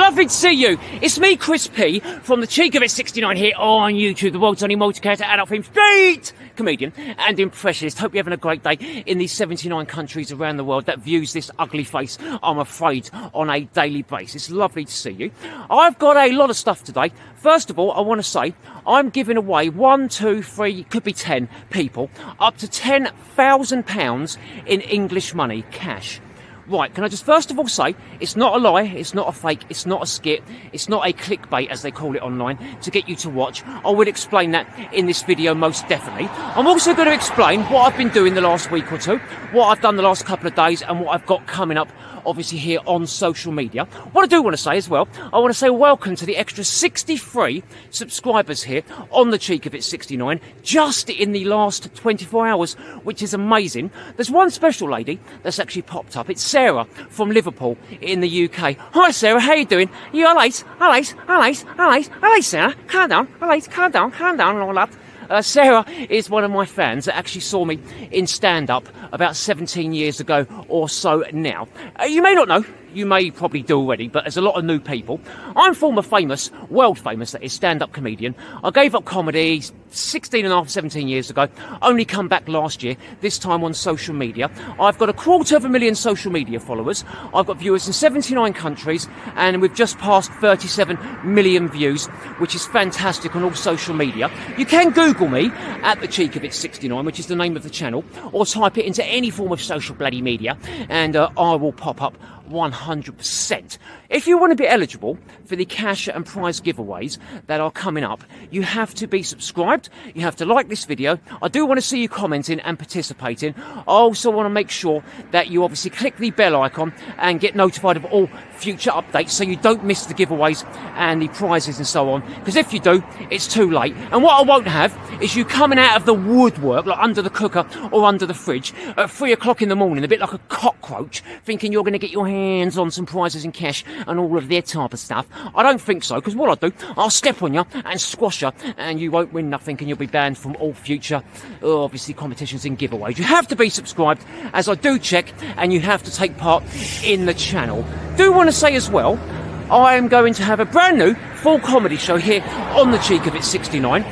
lovely to see you. It's me, Chris P, from the Cheek of It 69 here on YouTube, the world's only multi-character adult film street comedian and impressionist. Hope you're having a great day in these 79 countries around the world that views this ugly face, I'm afraid, on a daily basis. Lovely to see you. I've got a lot of stuff today. First of all, I want to say I'm giving away 1, 2, 3, could be 10 people, up to £10,000 in English money, cash. Right, can I just first of all say, it's not a lie, it's not a fake, it's not a skit, it's not a clickbait as they call it online, to get you to watch. I will explain that in this video most definitely. I'm also going to explain what I've been doing the last week or two, what I've done the last couple of days, and what I've got coming up obviously here on social media. What I do want to say as well, I want to say welcome to the extra 63 subscribers here on the Cheek of It 69 just in the last 24 hours, which is amazing. There's one special lady that's actually popped up. It's Sarah from Liverpool in the UK. Hi Sarah, how you doing? You alright? Alright, Sarah, calm down, alright, calm down and all that. Sarah is one of my fans that actually saw me in stand-up about 17 years ago or so now. You may not know, you may probably do already, but there's a lot of new people. I'm former famous, world famous, that is, stand-up comedian. I gave up comedy 16 and a half, 17 years ago, only come back last year, this time on social media. I've got 250,000 social media followers. I've got viewers in 79 countries, and we've just passed 37 million views, which is fantastic on all social media. You can Google me at the Cheek of It 69, which is the name of the channel, or type it into any form of social bloody media, and I will pop up 100%. If you want to be eligible for the cash and prize giveaways that are coming up, you have to be subscribed, you have to like this video. I do want to see you commenting and participating. I also want to make sure that you obviously click the bell icon and get notified of all future updates so you don't miss the giveaways and the prizes and so on, because if you do, it's too late. And what I won't have is you coming out of the woodwork, like under the cooker or under the fridge at 3 o'clock in the morning, a bit like a cockroach, thinking you're going to get your hands on some prizes in cash and all of their type of stuff. I don't think so, because what I'll do, I'll step on you and squash you, and you won't win nothing, and you'll be banned from all future, obviously, competitions and giveaways. You have to be subscribed, as I do check, and you have to take part in the channel. Do want to say as well, I am going to have a brand new full comedy show here on the Cheek of It 69.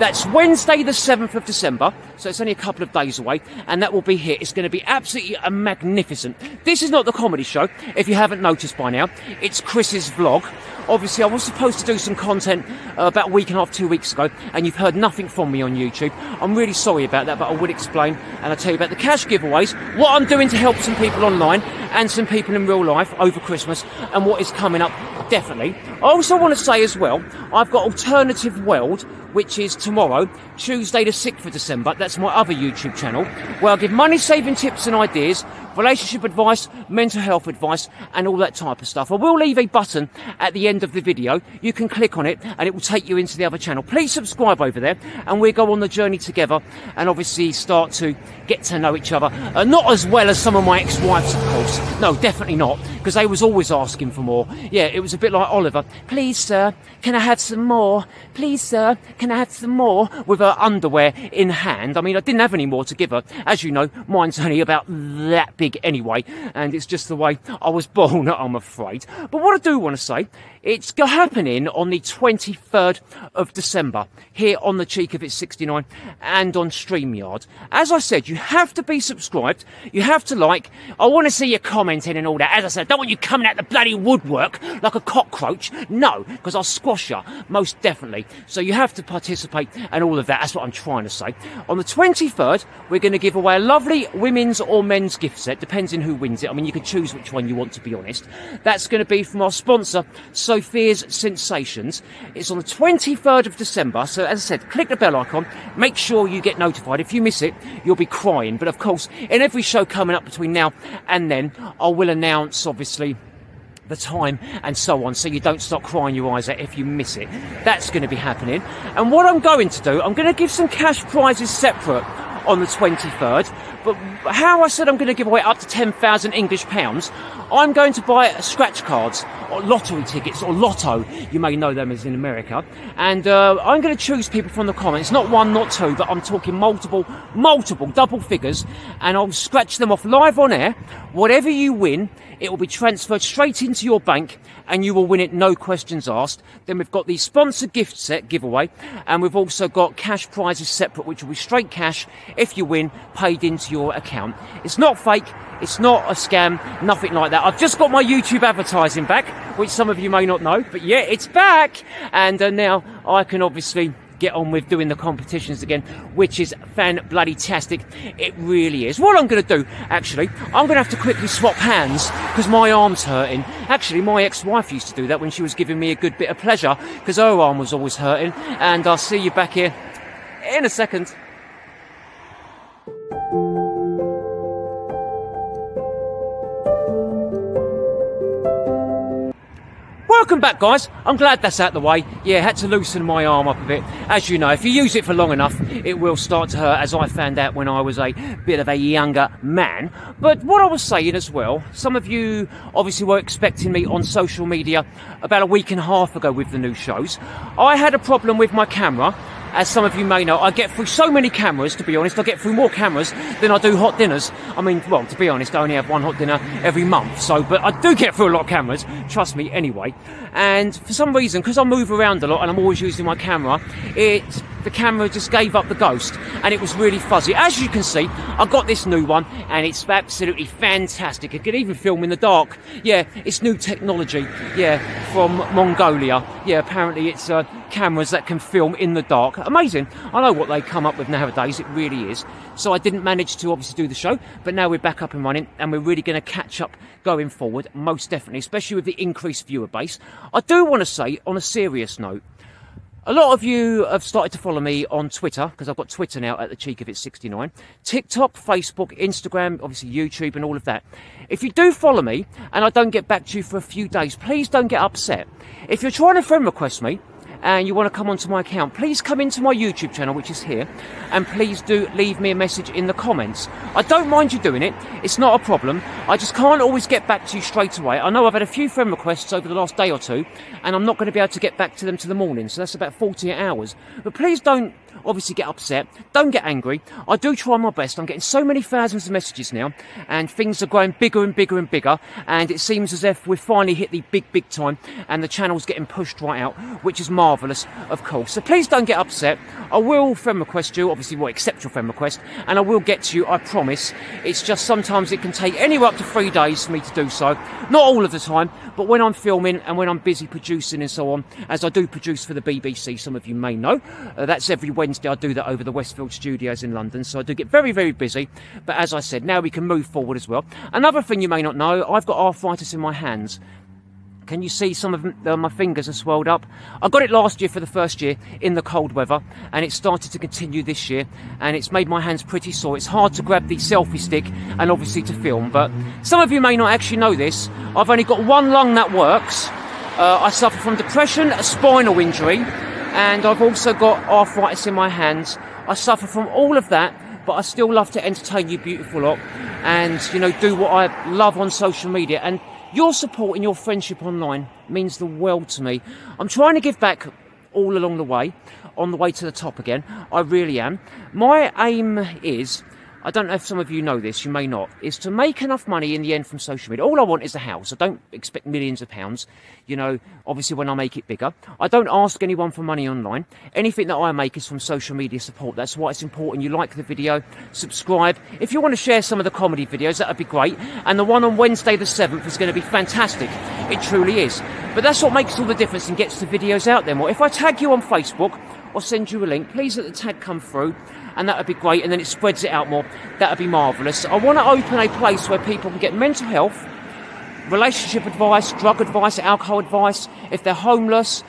That's Wednesday the 7th of December, so it's only a couple of days away, and that will be here. It's going to be absolutely magnificent. This is not the comedy show, if you haven't noticed by now. It's Chris's vlog. Obviously, I was supposed to do some content about a week and a half, 2 weeks ago, and you've heard nothing from me on YouTube. I'm really sorry about that, but I will explain, and I'll tell you about the cash giveaways, what I'm doing to help some people online and some people in real life over Christmas, and what is coming up, definitely. I also want to say as well, I've got Alternative World, which is tomorrow, Tuesday the 6th of December. That's my other YouTube channel, where I'll give money-saving tips and ideas, relationship advice, mental health advice, and all that type of stuff. I will leave a button at the end of the video. You can click on it, and it will take you into the other channel. Please subscribe over there, and we'll go on the journey together, and obviously start to get to know each other. Not as well as some of my ex-wives, of course. No, definitely not, because they was always asking for more. Yeah, it was a bit like Oliver. Please, sir, can I have some more? Please, sir, can I have some more? With her underwear in hand. I mean, I didn't have any more to give her. As you know, mine's only about that big anyway, and it's just the way I was born, I'm afraid. But what I do want to say, it's happening on the 23rd of December here on the Cheek of It 69 and on StreamYard. As I said, you have to be subscribed, you have to like. I want to see you commenting and all that. As I said, I don't want you coming out the bloody woodwork like a cockroach. No, because I'll squash you, most definitely. So you have to participate and all of that. That's what I'm trying to say. On the 23rd, we're going to give away a lovely women's or men's gift set, depends on who wins it. I mean, you can choose which one you want, to be honest. That's going to be from our sponsor, Sophia's Sensations. It's on the 23rd of December, so as I said, click the bell icon, make sure you get notified. If you miss it, you'll be crying. But of course, in every show coming up between now and then, I will announce, obviously, the time and so on, so you don't start crying your eyes out if you miss it. That's going to be happening. And what I'm going to do, I'm going to give some cash prizes separate on the 23rd, but how I said I'm going to give away up to £10,000 English pounds, I'm going to buy scratch cards, or lottery tickets, or lotto, you may know them as in America, and I'm going to choose people from the comments, not one, not two, but I'm talking multiple double figures, and I'll scratch them off live on air. Whatever you win, it will be transferred straight into your bank, and you will win it, no questions asked. Then we've got the sponsored gift set giveaway, and we've also got cash prizes separate, which will be straight cash, if you win, paid into your account. It's not fake, it's not a scam, nothing like that. I've just got my YouTube advertising back, which some of you may not know, but yeah, it's back. And now I can obviously get on with doing the competitions again, which is fan-bloody-tastic. It really is. What I'm going to do, actually, I'm going to have to quickly swap hands because my arm's hurting. Actually, my ex-wife used to do that when she was giving me a good bit of pleasure because her arm was always hurting. And I'll see you back here in a second. Welcome back, guys. I'm glad that's out the way. Yeah, had to loosen my arm up a bit. As you know, if you use it for long enough, it will start to hurt, as I found out when I was a bit of a younger man. But what I was saying as well, some of you obviously were expecting me on social media about a week and a half ago with the new shows. I had a problem with my camera. As some of you may know, I get through so many cameras, to be honest. I get through more cameras than I do hot dinners. I mean, well, to be honest, I only have one hot dinner every month. But I do get through a lot of cameras, trust me, anyway. And for some reason, because I move around a lot and I'm always using my camera, the camera just gave up the ghost and it was really fuzzy. As you can see, I got this new one and it's absolutely fantastic. It can even film in the dark. Yeah, it's new technology. Yeah, from Mongolia. Yeah, apparently it's cameras that can film in the dark. Amazing. I know what they come up with nowadays. It really is. So I didn't manage to obviously do the show, but now we're back up and running and we're really going to catch up going forward, most definitely, especially with the increased viewer base. I do want to say, on a serious note, a lot of you have started to follow me on Twitter, because I've got Twitter now at the cheek of it 69. TikTok, Facebook, Instagram, obviously YouTube and all of that. If you do follow me and I don't get back to you for a few days, please don't get upset. If you're trying to friend request me and you want to come onto my account, please come into my YouTube channel, which is here, and please do leave me a message in the comments. I don't mind you doing it. It's not a problem. I just can't always get back to you straight away. I know I've had a few friend requests over the last day or two, and I'm not going to be able to get back to them till the morning, so that's about 48 hours. But please don't obviously get upset. Don't get angry. I do try my best. I'm getting so many thousands of messages now, and things are growing bigger and bigger and bigger, and it seems as if we've finally hit the big time, and the channel's getting pushed right out, which is marvellous, of course. So please don't get upset. I will friend request you, obviously, well, accept your friend request, and I will get to you, I promise. It's just sometimes it can take anywhere up to 3 days for me to do so. Not all of the time, but when I'm filming and when I'm busy producing and so on, as I do produce for the BBC, some of you may know, that's every Wednesday. I do that over the Westfield Studios in London, so I do get very, very busy. But as I said, now we can move forward as well. Another thing you may not know, I've got arthritis in my hands. Can you see some of my fingers are swelled up? I got it last year for the first year in the cold weather, and it started to continue this year, and it's made my hands pretty sore. It's hard to grab the selfie stick and obviously to film, but some of you may not actually know this. I've only got one lung that works. I suffer from depression, a spinal injury, and I've also got arthritis in my hands. I suffer from all of that, but I still love to entertain you beautiful lot and, you know, do what I love on social media. And your support and your friendship online means the world to me. I'm trying to give back all along the way, on the way to the top again. I really am. My aim is, I don't know if some of you know this, you may not, is to make enough money in the end from social media. All I want is a house. I don't expect millions of pounds, you know, obviously when I make it bigger. I don't ask anyone for money online. Anything that I make is from social media support. That's why it's important you like the video, subscribe. If you want to share some of the comedy videos, that would be great. And the one on Wednesday the 7th is going to be fantastic. It truly is. But that's what makes all the difference and gets the videos out there more. If I tag you on Facebook or send you a link, please let the tag come through. And that would be great, and then it spreads it out more. That would be marvellous. I want to open a place where people can get mental health, relationship advice, drug advice, alcohol advice, if they're homeless,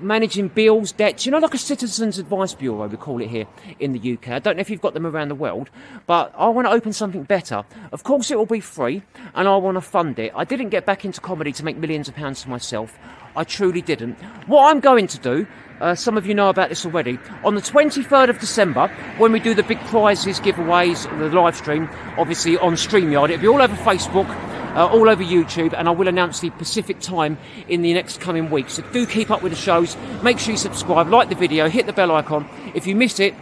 managing bills, debts, you know, like a Citizens Advice Bureau, we call it here in the UK. I don't know if you've got them around the world, but I want to open something better. Of course, it will be free, and I want to fund it. I didn't get back into comedy to make millions of pounds for myself. I truly didn't. What I'm going to do, some of you know about this already, on the 23rd of December, when we do the big prizes, giveaways, the live stream, obviously on StreamYard, it'll be all over Facebook all over YouTube, and I will announce the Pacific time in the next coming weeks. So do keep up with the shows. Make sure you subscribe, like the video, hit the bell icon. If you miss it,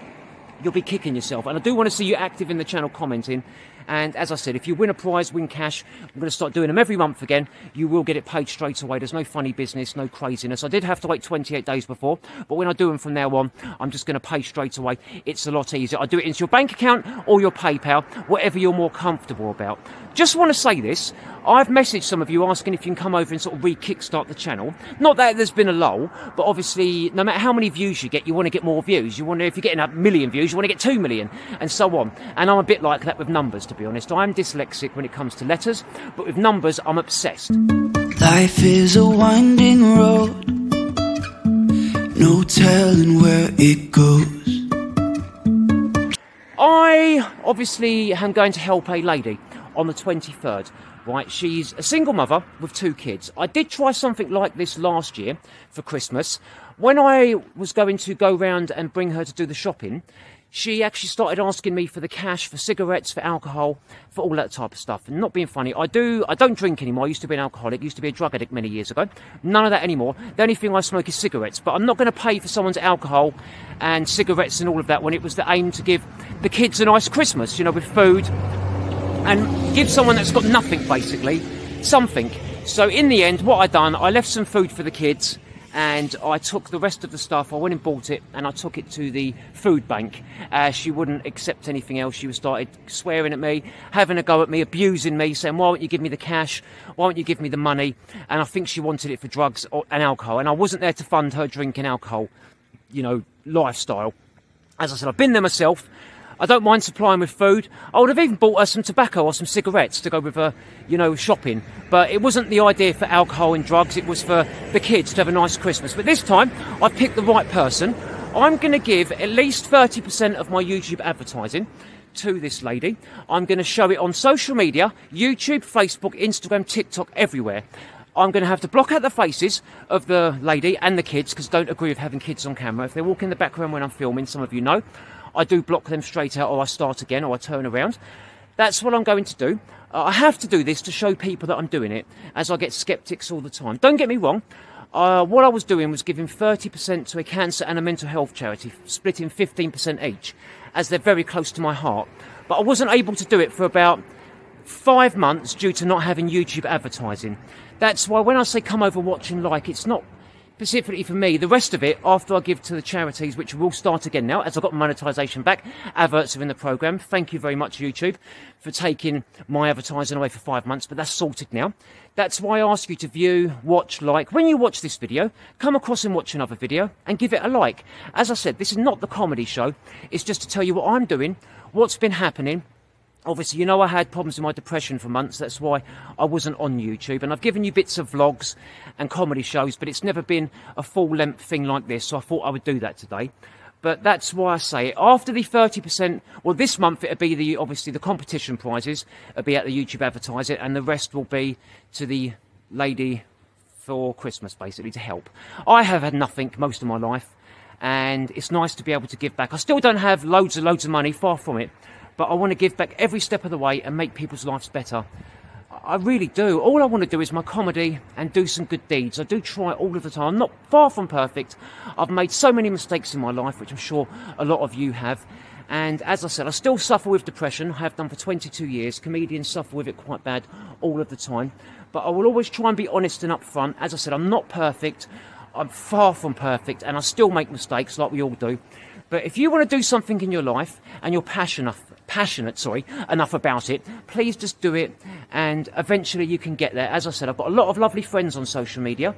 you'll be kicking yourself. And I do want to see you active in the channel, commenting. And as I said, if you win a prize, win cash, I'm going to start doing them every month again. You will get it paid straight away. There's no funny business, no craziness. I did have to wait 28 days before, but when I do them from now on, I'm just going to pay straight away. It's a lot easier. I do it into your bank account or your PayPal, whatever you're more comfortable about. Just want to say this. I've messaged some of you asking if you can come over and sort of re-kickstart the channel. Not that there's been a lull, but obviously, no matter how many views you get, you want to get more views. You want to, if you're getting a million views, you want to get 2 million, and so on. And I'm a bit like that with numbers, to be honest. I'm dyslexic when it comes to letters, but with numbers, I'm obsessed. Life is a winding road, no telling where it goes. I obviously am going to help a lady on the 23rd. Right, she's a single mother with 2 kids. I did try something like this last year for Christmas. When I was going to go round and bring her to do the shopping, she actually started asking me for the cash, for cigarettes, for alcohol, for all that type of stuff. And not being funny, I don't drink anymore. I used to be an alcoholic, used to be a drug addict many years ago. None of that anymore. The only thing I smoke is cigarettes. But I'm not going to pay for someone's alcohol and cigarettes and all of that when it was the aim to give the kids a nice Christmas, you know, with food. And give someone that's got nothing, basically, something. So in the end, what I done, I left some food for the kids, and I took the rest of the stuff. I went and bought it, and I took it to the food bank. She wouldn't accept anything else. She started swearing at me, having a go at me, abusing me, saying, why won't you give me the cash? Why won't you give me the money? And I think she wanted it for drugs and alcohol. And I wasn't there to fund her drinking alcohol, you know, lifestyle. As I said, I've been there myself. I don't mind supplying with food. I would have even bought her some tobacco or some cigarettes to go with her, you know, shopping. But it wasn't the idea for alcohol and drugs. It was for the kids to have a nice Christmas. But this time, I've picked the right person. I'm going to give at least 30% of my YouTube advertising to this lady. I'm going to show it on social media, YouTube, Facebook, Instagram, TikTok, everywhere. I'm going to have to block out the faces of the lady and the kids, because I don't agree with having kids on camera. If they walk in the background when I'm filming, some of you know, I do block them straight out, or I start again, or I turn around. That's what I'm going to do. I have to do this to show people that I'm doing it, as I get skeptics all the time. Don't get me wrong. What I was doing was giving 30% to a cancer and a mental health charity, splitting 15% each, as they're very close to my heart. But I wasn't able to do it for about 5 months due to not having YouTube advertising. That's why when I say come over, watch and like, it's not specifically for me. The rest of it, after I give to the charities, which will start again now, as I've got monetization back, adverts are in the program. Thank you very much, YouTube, for taking my advertising away for 5 months, but that's sorted now. That's why I ask you to view, watch, like. When you watch this video, come across and watch another video and give it a like. As I said, this is not the comedy show. It's just to tell you what I'm doing, what's been happening. Obviously, you know, I had problems with my depression for months. That's why I wasn't on YouTube. And I've given you bits of vlogs and comedy shows, but it's never been a full-length thing like this. So I thought I would do that today. But that's why I say it. After the 30%, well, this month it'll be obviously the competition prizes. It'll be at the YouTube advertising, and the rest will be to the lady for Christmas, basically, to help. I have had nothing most of my life, and it's nice to be able to give back. I still don't have loads of money, far from it. But I want to give back every step of the way and make people's lives better. I really do. All I want to do is my comedy and do some good deeds. I do try all of the time. I'm not far from perfect. I've made so many mistakes in my life, which I'm sure a lot of you have. And as I said, I still suffer with depression. I have done for 22 years. Comedians suffer with it quite bad all of the time. But I will always try and be honest and upfront. As I said, I'm not perfect. I'm far from perfect. And I still make mistakes like we all do. But if you want to do something in your life and you're passionate enough about it, please just do it, and eventually you can get there. As I said, I've got a lot of lovely friends on social media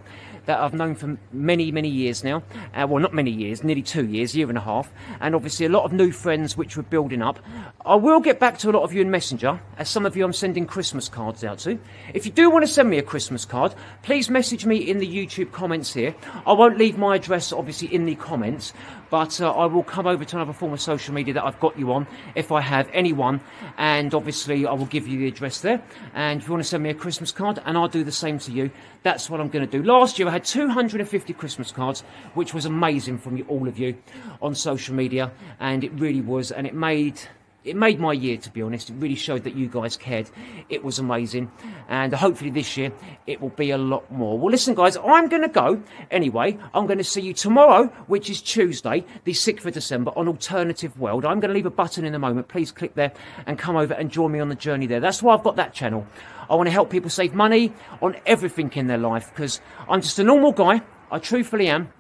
that I've known for many, many years now. Well, not many years, nearly 2 years, year and a half. And obviously a lot of new friends which we're building up. I will get back to a lot of you in Messenger, as some of you I'm sending Christmas cards out to. If you do want to send me a Christmas card, please message me in the YouTube comments here. I won't leave my address, obviously, in the comments, but I will come over to another form of social media that I've got you on, if I have anyone, and obviously I will give you the address there. And if you want to send me a Christmas card, and I'll do the same to you, that's what I'm going to do. Last year I had 250 Christmas cards, which was amazing from all of you on social media, and it really was, and it made it made my year, to be honest. It really showed that you guys cared. It was amazing. And hopefully this year it will be a lot more. Well, listen, guys, I'm going to go. Anyway, I'm going to see you tomorrow, which is Tuesday, the 6th of December, on Alternative World. I'm going to leave a button in a moment. Please click there and come over and join me on the journey there. That's why I've got that channel. I want to help people save money on everything in their life, because I'm just a normal guy. I truthfully am.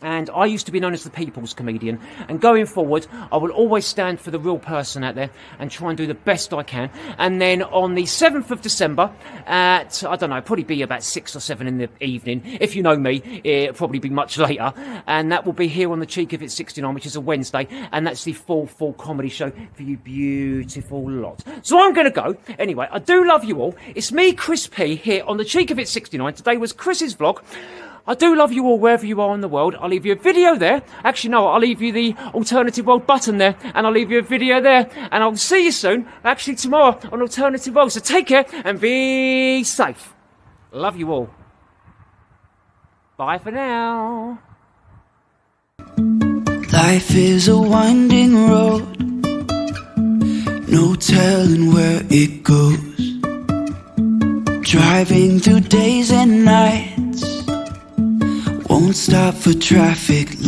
And I used to be known as the people's comedian. And going forward, I will always stand for the real person out there and try and do the best I can. And then on the 7th of December at, I don't know, probably be about 6 or 7 in the evening. If you know me, it'll probably be much later. And that will be here on the Cheek of It 69, which is a Wednesday. And that's the full comedy show for you beautiful lot. So I'm going to go. Anyway, I do love you all. It's me, Chris P, here on the Cheek of It 69. Today was Chris's vlog. I do love you all wherever you are in the world. I'll leave you a video there. Actually, no, I'll leave you the Alternative World button there. And I'll leave you a video there. And I'll see you soon, actually tomorrow, on Alternative World. So take care and be safe. Love you all. Bye for now. Life is a winding road, no telling where it goes. Driving through days and nights, won't stop for traffic lights.